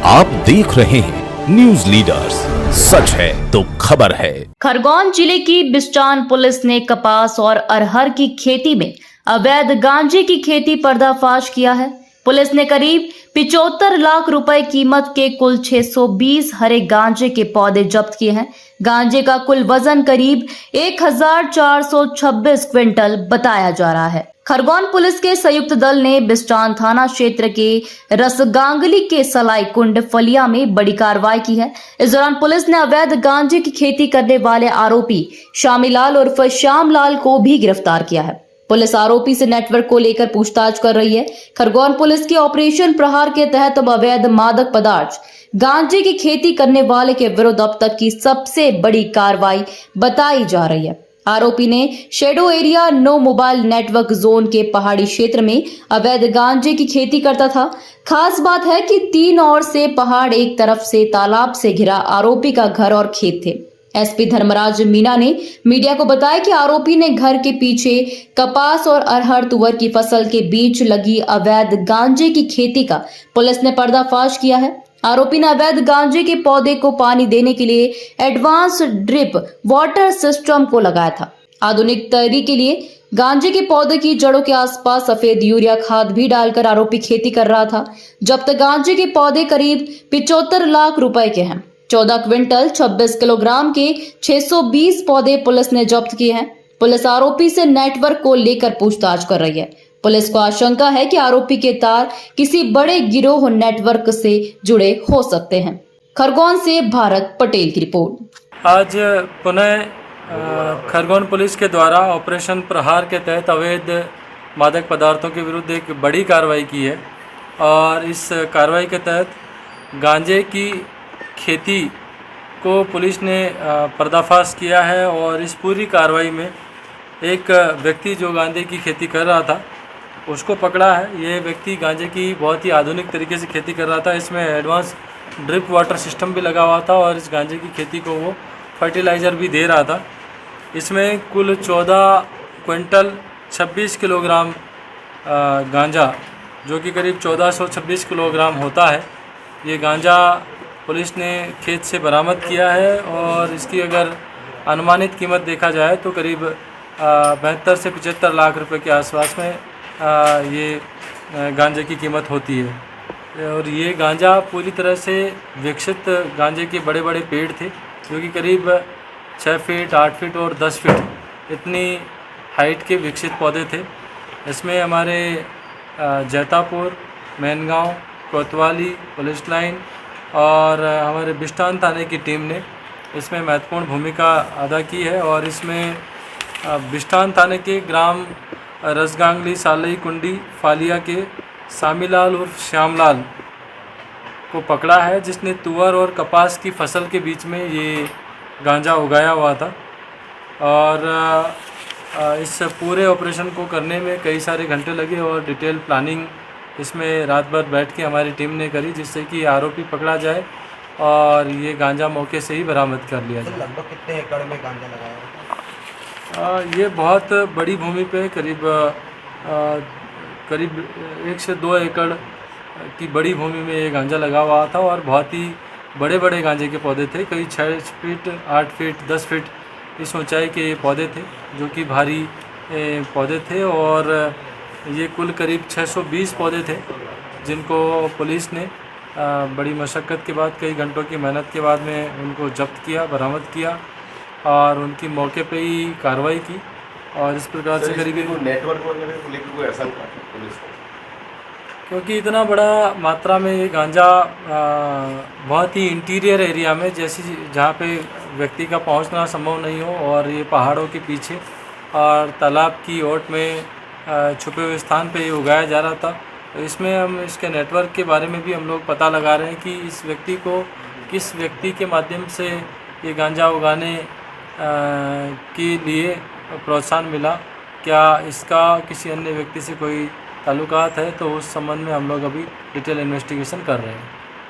आप देख रहे हैं न्यूज लीडर्स, सच है तो खबर है। खरगोन जिले की बिस्टान पुलिस ने कपास और अरहर की खेती में अवैध गांजे की खेती पर्दाफाश किया है। पुलिस ने करीब 75 लाख रुपए कीमत के कुल 620 हरे गांजे के पौधे जब्त किए हैं। गांजे का कुल वजन करीब 1426 क्विंटल बताया जा रहा है। खरगोन पुलिस के संयुक्त दल ने बिस्टान थाना क्षेत्र के रसगांगली के सलाई कुंड फलिया में बड़ी कार्रवाई की है। इस दौरान पुलिस ने अवैध गांजे की खेती करने वाले आरोपी शामीलाल उर्फ श्यामलाल को भी गिरफ्तार किया है। पुलिस आरोपी से नेटवर्क को लेकर पूछताछ कर रही है। खरगोन पुलिस के ऑपरेशन प्रहार के तहत अब अवैध मादक पदार्थ गांजे की खेती करने वाले के विरुद्ध अब तक की सबसे बड़ी कार्रवाई बताई जा रही है। आरोपी ने shadow area no mobile network zone के पहाड़ी क्षेत्र में अवैध गांजे की खेती करता था। खास बात है कि 3 ओर से पहाड़, एक तरफ से तालाब से घिरा आरोपी का घर और खेत थे। एसपी धर्मराज मीना ने मीडिया को बताया कि आरोपी ने घर के पीछे कपास और अरहर तुअर की फसल के बीच लगी अवैध गांजे की खेती का पुलिस ने पर्दाफाश किया है। आरोपी ने अवैध गांजे के पौधे को पानी देने के लिए एडवांस ड्रिप वाटर सिस्टम को लगाया था। आधुनिक तैयारी के लिए गांजे के पौधे की जड़ों के आसपास सफेद यूरिया खाद भी डालकर आरोपी खेती कर रहा था। जब तक गांजे के पौधे करीब 75 लाख रुपए के हैं। 14 क्विंटल 26 किलोग्राम के 620 पौधे पुलिस ने जब्त किए हैं। पुलिस आरोपी से नेटवर्क को लेकर पूछताछ कर रही है। पुलिस को आशंका है कि आरोपी के तार किसी बड़े गिरोह नेटवर्क से जुड़े हो सकते हैं। खरगोन से भारत पटेल की रिपोर्ट। आज पुनः खरगोन पुलिस के द्वारा ऑपरेशन प्रहार के तहत अवैध मादक पदार्थों के विरुद्ध एक बड़ी कार्रवाई की है और इस कार्रवाई के तहत गांजे की खेती को पुलिस ने पर्दाफाश किया है और इस पूरी कार्रवाई में एक व्यक्ति जो गांजे की खेती कर रहा था उसको पकड़ा है। ये व्यक्ति गांजे की बहुत ही आधुनिक तरीके से खेती कर रहा था। इसमें एडवांस ड्रिप वाटर सिस्टम भी लगा हुआ था और इस गांजे की खेती को वो फर्टिलाइज़र भी दे रहा था। इसमें कुल 14 क्विंटल 26 किलोग्राम गांजा, जो कि करीब 1426 किलोग्राम होता है, ये गांजा पुलिस ने खेत से बरामद किया है और इसकी अगर अनुमानित कीमत देखा जाए तो करीब 72 से 75 लाख रुपए के आसपास में ये गांजे की कीमत होती है। और ये गांजा पूरी तरह से विकसित गांजे के बड़े बड़े पेड़ थे, जो कि करीब 6 फीट 8 फीट और 10 फीट इतनी हाइट के विकसित पौधे थे। इसमें हमारे जैतापुर, मैनगांव, कोतवाली पुलिस लाइन और हमारे बिस्टान थाने की टीम ने इसमें महत्वपूर्ण भूमिका अदा की है और इसमें बिस्टान थाने के ग्राम रसगांगली सालई कुंडी फालिया के शामीलाल उर्फ श्यामलाल को पकड़ा है, जिसने तुअर और कपास की फसल के बीच में ये गांजा उगाया हुआ था। और इस पूरे ऑपरेशन को करने में कई सारे घंटे लगे और डिटेल प्लानिंग इसमें रात भर बैठ के हमारी टीम ने करी, जिससे कि आरोपी पकड़ा जाए और ये गांजा मौके से ही बरामद कर लिया जाए। लगभग कितने एकड़ में गांजा लगाया है? ये बहुत बड़ी भूमि पे करीब 1 से 2 एकड़ की बड़ी भूमि में ये गांजा लगा हुआ था और बहुत ही बड़े बड़े गांजे के पौधे थे। कई 6 फीट 8 फीट 10 फीट इस ऊंचाई के ये पौधे थे, जो कि भारी पौधे थे। और ये कुल करीब 620 पौधे थे, जिनको पुलिस ने बड़ी मशक्क़त के बाद, कई घंटों की मेहनत के बाद में उनको जब्त किया, बरामद किया और उनकी मौके पे ही कार्रवाई की। और इस प्रकार से करीब नेटवर्क वगैरह को लेकर कोई आशंका पुलिस को, क्योंकि इतना बड़ा मात्रा में ये गांजा बहुत ही इंटीरियर एरिया में, जैसी जहाँ पे व्यक्ति का पहुंचना संभव नहीं हो और ये पहाड़ों के पीछे और तालाब की ओट में छुपे हुए स्थान पे ये उगाया जा रहा था। तो इसमें हम इसके नेटवर्क के बारे में भी हम लोग पता लगा रहे हैं कि इस व्यक्ति को किस व्यक्ति के माध्यम से ये गांजा उगाने के लिए प्रोत्साहन मिला, क्या इसका किसी अन्य व्यक्ति से कोई ताल्लुकात है, तो उस संबंध में हम लोग अभी डिटेल इन्वेस्टिगेशन कर रहे हैं।